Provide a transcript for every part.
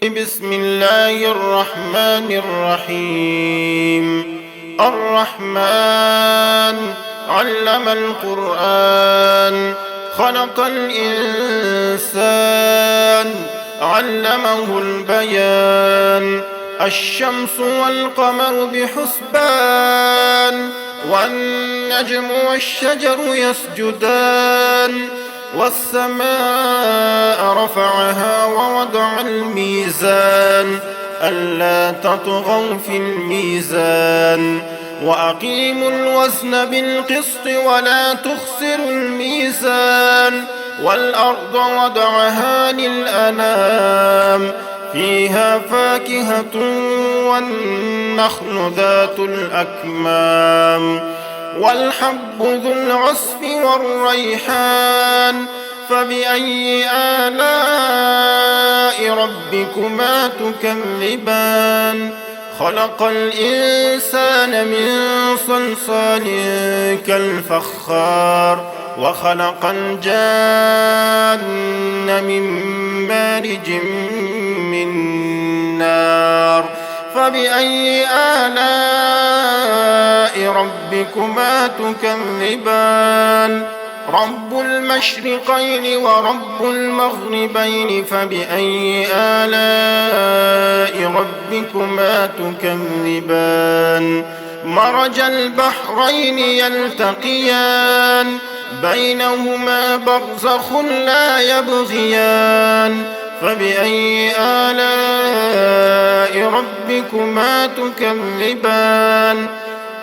بسم الله الرحمن الرحيم. الرحمن علم القرآن، خلق الإنسان، علمه البيان. الشمس والقمر بحسبان، والنجم والشجر يسجدان. والسماء رفعها ووضع الميزان، ألا تطغوا في الميزان. وأقيموا الوزن بالقسط ولا تخسروا الميزان. والأرض وضعها للأنام، فيها فاكهة والنخل ذات الأكمام. والحب ذو العصف والريحان، فبأي آلاء ربكما تكذبان؟ خلق الإنسان من صلصال كالفخار، وخلق الجان من مارج من نار. فبأي آلاء ربكما تكذبان؟ رب المشرقين ورب المغربين، فبأي آلاء ربكما تكذبان؟ مرج البحرين يلتقيان، بينهما برزخ لا يبغيان. فبأي آلاء ربكما تكذبان؟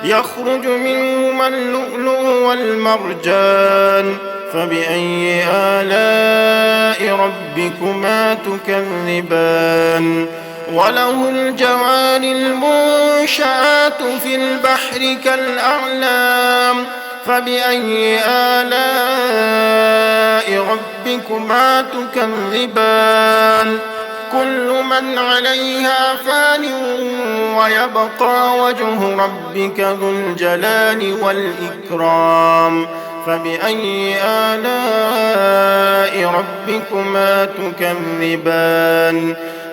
يخرج منهما اللؤلؤ والمرجان. فبأي آلاء ربكما تكذبان؟ وله الجوار المنشآت في البحر كالأعلام. فبأي آلاء ربكما تكذبان؟ كل من عليها فان، ويبقى وجه ربك ذو الجلال والإكرام. فبأي آلاء ربكما تكذبان؟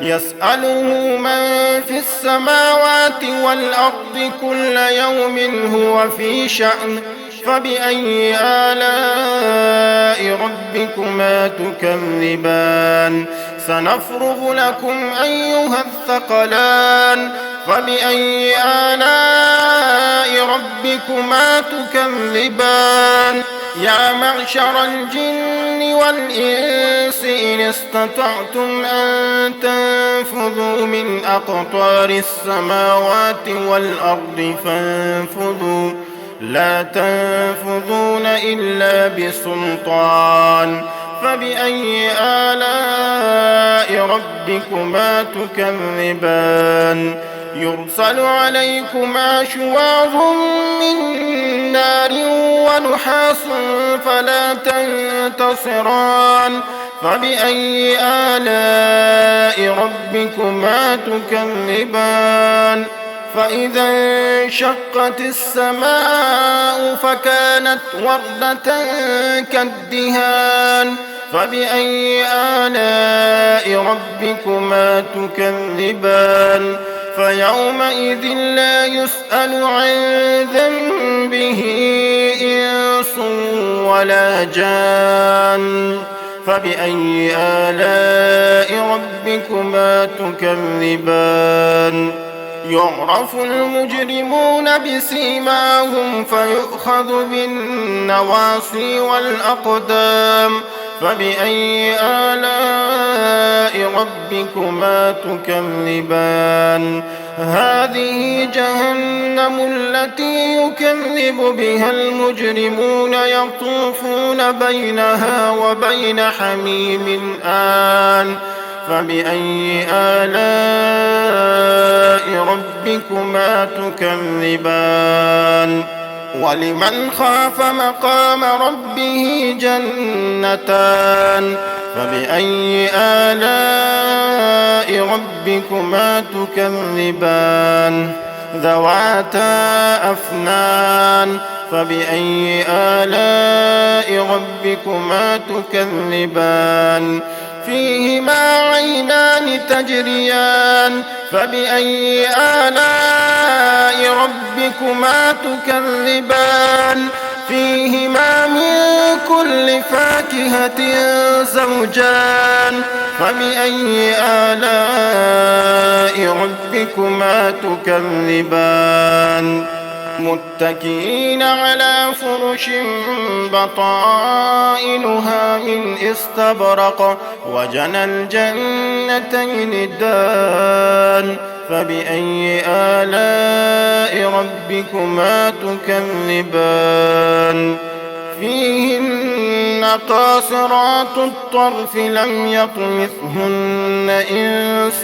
يسأله من في السماوات والأرض كل يوم هو في شأن. فبأي آلاء ربكما تكذبان؟ سنفرغ لكم أيها الثقلان. فبأي آلاء ربكما تكذبان؟ يا معشر الجن والإنس إن استطعتم أن تنفذوا من أقطار السماوات والأرض فانفذوا، لا تنفذون إلا بسلطان. فبأي آلاء ربكما تكذبان؟ يرسل عليكما شواظ من نار ونحاس فلا تنتصران. فبأي آلاء ربكما تكذبان؟ فإذا انشقت السماء فكانت وردة كالدهان. فبأي آلاء ربكما تكذبان؟ فيومئذ لا يسأل عن ذنبه إنس ولا جان. فبأي آلاء ربكما تكذبان؟ يعرف المجرمون بسيماهم فيؤخذ بالنواصي والأقدام. فبأي آلاء ربكما تكذبان؟ هذه جهنم التي يكذب بها المجرمون، يطوفون بينها وبين حميم آن. فبأي آلاء ربكما تكذبان؟ ولمن خاف مقام ربه جنتان. فبأي آلاء ربكما تكذبان؟ ذواتا أفنان. فبأي آلاء ربكما تكذبان؟ فيهما عينان تجريان فبأي آلاء ربكما تكذبان فيهما من كل فاكهة زوجان فبأي آلاء ربكما تكذبان متكئين على فرش بطائنها من استبرق وجنى الجنتين دان فبأي آلاء ربكما تكذبان فيهن قاصرات الطرف لم يطمثهن إنس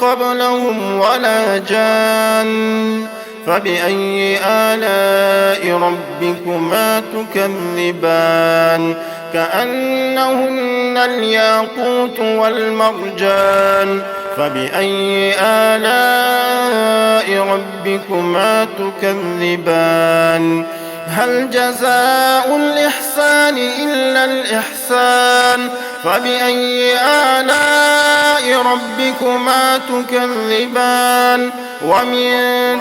قبلهم ولا جان فبأي آلاء ربكما تكذبان كأنهن الياقوت والمرجان فبأي آلاء ربكما تكذبان هل جزاء الإحسان إلا الإحسان فبأي آلاء ربكما تكذبان ومن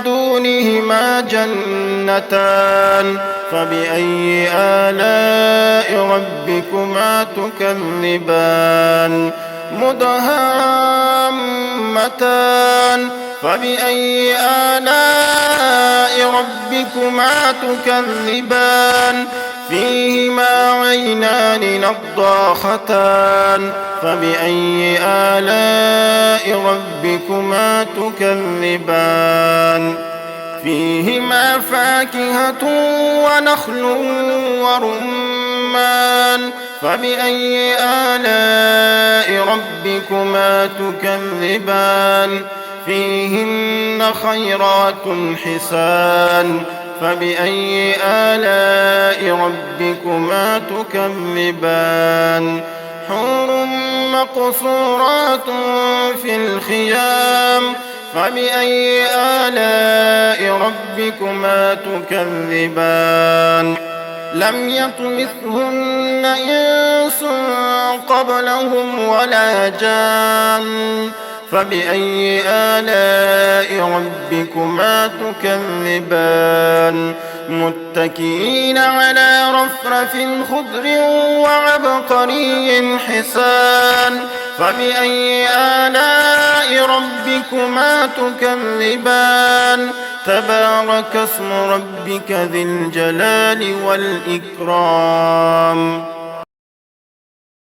دونهما جنتان فبأي آلاء ربكما تكذبان مدهامتان فبأي آلاء ربكما تكذبان فيهما عينان نضاختان فبأي آلاء ربكما تكذبان فيهما فاكهة ونخل ورمان فبأي آلاء ربكما تكذبان فيهن خيرات حسان فبأي آلاء ربكما تكذبان حور مقصورات في الخيام فبأي آلاء ربكما تكذبان لم يطمثهن إنس قبلهم ولا جان فبأي آلاء ربكما تكذبان متكئين على رفرف خضر وعبقري حسان فبأي آلاء ربكما تكذبان تبارك اسم ربك ذي الجلال والإكرام